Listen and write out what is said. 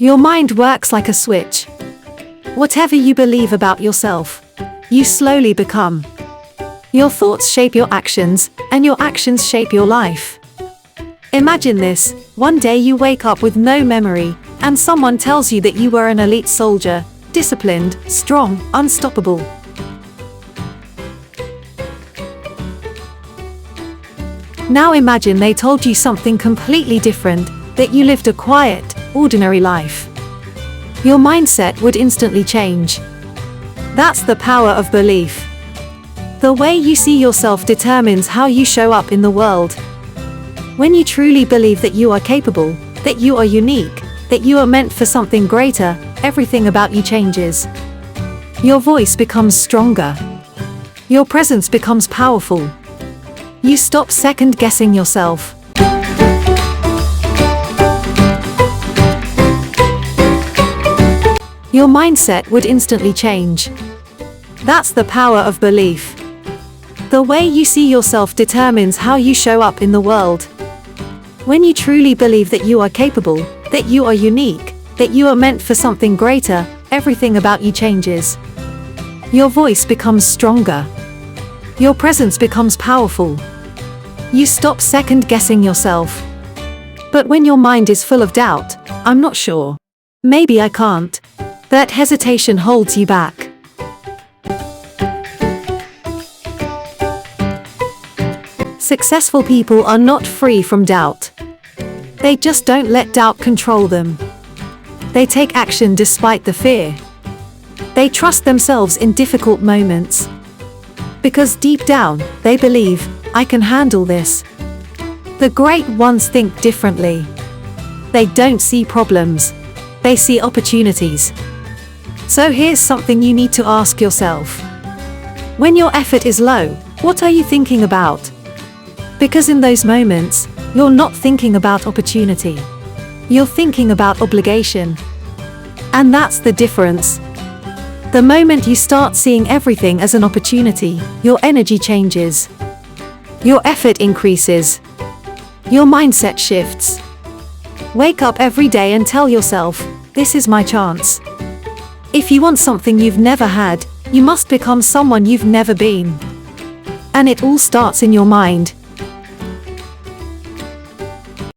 Your mind works like a switch. Whatever you believe about yourself, you slowly become. Your thoughts shape your actions, and your actions shape your life. Imagine this: one day you wake up with no memory, and someone tells you that you were an elite soldier, disciplined, strong, unstoppable. Now imagine they told you something completely different, that you lived a quiet, ordinary life. Your mindset would instantly change. That's the power of belief. The way you see yourself determines how you show up in the world. When you truly believe that you are capable, that you are unique, that you are meant for something greater, everything about you changes. Your voice becomes stronger. Your presence becomes powerful. You stop second-guessing yourself. Your mindset would instantly change. That's the power of belief. The way you see yourself determines how you show up in the world. When you truly believe that you are capable, that you are unique, that you are meant for something greater, everything about you changes. Your voice becomes stronger. Your presence becomes powerful. You stop second-guessing yourself. But when your mind is full of doubt, I'm not sure. Maybe I can't. That hesitation holds you back. Successful people are not free from doubt. They just don't let doubt control them. They take action despite the fear. They trust themselves in difficult moments. Because deep down, they believe, I can handle this. The great ones think differently. They don't see problems. They see opportunities. So here's something you need to ask yourself. When your effort is low, what are you thinking about? Because in those moments, you're not thinking about opportunity. You're thinking about obligation. And that's the difference. The moment you start seeing everything as an opportunity, your energy changes. Your effort increases. Your mindset shifts. Wake up every day and tell yourself, this is my chance. If you want something you've never had, you must become someone you've never been. And it all starts in your mind.